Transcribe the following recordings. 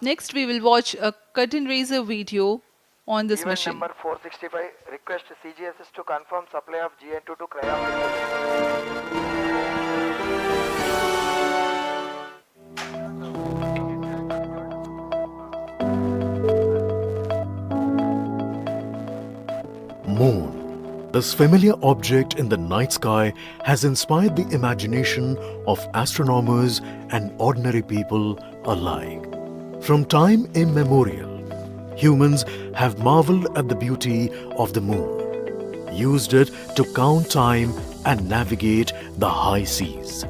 Next, we will watch a curtain raiser video on this Event mission. number 465, request CGSS to confirm supply of GN2 to Cryon. Moon. This familiar object in the night sky has inspired the imagination of astronomers and ordinary people alike. From time immemorial, humans have marveled at the beauty of the moon, used it to count time and navigate the high seas.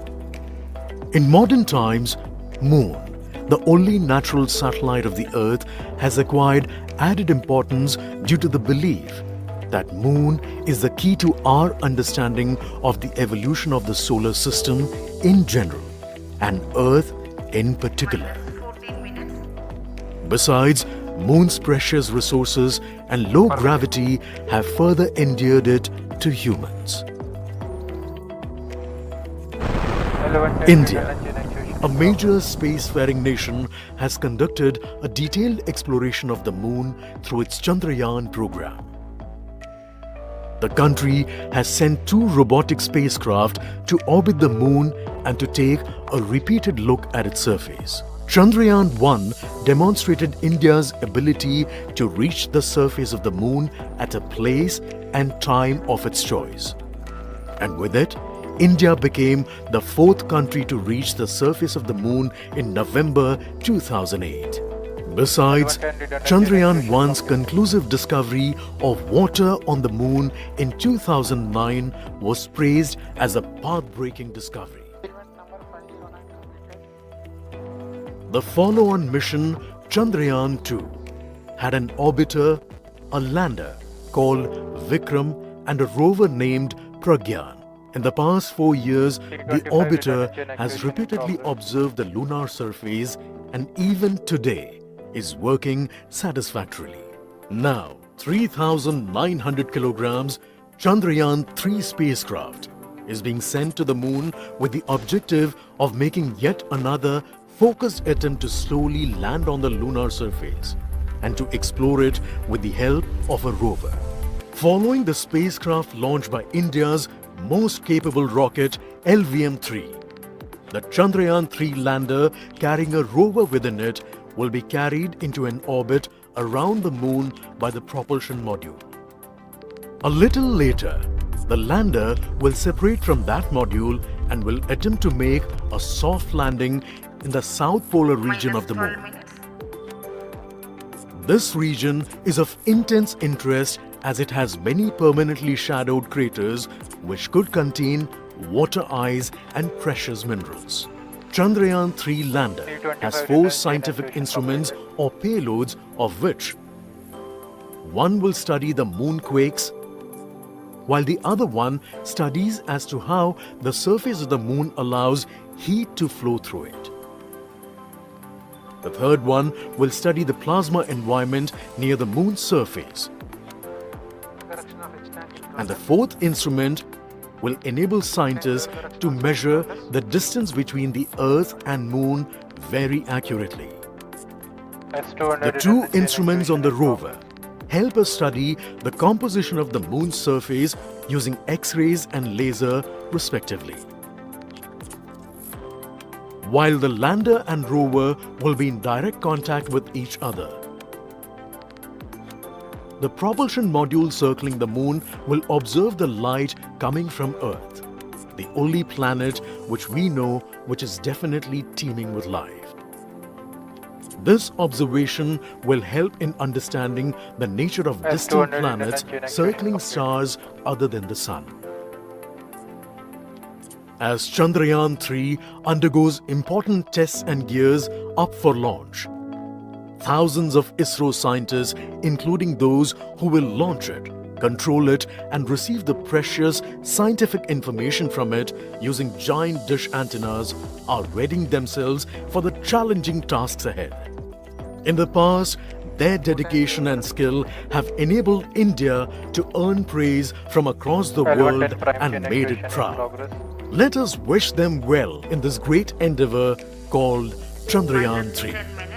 In modern times, Moon, the only natural satellite of the Earth, has acquired added importance due to the belief that Moon is the key to our understanding of the evolution of the solar system in general and Earth in particular. Besides, Moon's precious resources and low gravity have further endeared it to humans. India, a major spacefaring nation, has conducted a detailed exploration of the Moon through its Chandrayaan program. The country has sent 2 robotic spacecraft to orbit the Moon and to take a repeated look at its surface. Chandrayaan-1 demonstrated India's ability to reach the surface of the Moon at a place and time of its choice. And with it, India became the 4th country to reach the surface of the Moon in November 2008. Besides, Chandrayaan-1's conclusive discovery of water on the Moon in 2009 was praised as a path-breaking discovery. The follow-on mission, Chandrayaan-2, had an orbiter, a lander called Vikram, and a rover named Pragyan. In the past 4 years, the orbiter has repeatedly observed the lunar surface and even today is working satisfactorily. Now, 3,900 kilograms Chandrayaan-3 spacecraft is being sent to the Moon with the objective of making yet another focused attempt to slowly land on the lunar surface and to explore it with the help of a rover. Following the spacecraft launched by India's most capable rocket LVM-3, the Chandrayaan-3 lander carrying a rover within it will be carried into an orbit around the Moon by the propulsion module. A little later, the lander will separate from that module and will attempt to make a soft landing in the south polar region of the Moon. This region is of intense interest as it has many permanently shadowed craters which could contain water ice and precious minerals. Chandrayaan-3 lander has 4 scientific instruments or payloads, of which one will study the moonquakes, while the other one studies as to how the surface of the Moon allows heat to flow through it. The third one will study the plasma environment near the Moon's surface. And the 4th instrument will enable scientists to measure the distance between the Earth and Moon very accurately. The 2 instruments on the rover help us study the composition of the Moon's surface using X-rays and laser respectively, while the lander and rover will be in direct contact with each other. The propulsion module circling the Moon will observe the light coming from Earth, the only planet which we know which is definitely teeming with life. This observation will help in understanding the nature of distant planets circling stars other than the Sun. As Chandrayaan-3 undergoes important tests and gears up for launch, thousands of ISRO scientists, including those who will launch it, control it and receive the precious scientific information from it using giant dish antennas, are readying themselves for the challenging tasks ahead. In the past, their dedication and skill have enabled India to earn praise from across the world and made it proud. Let us wish them well in this great endeavor called Chandrayaan-3.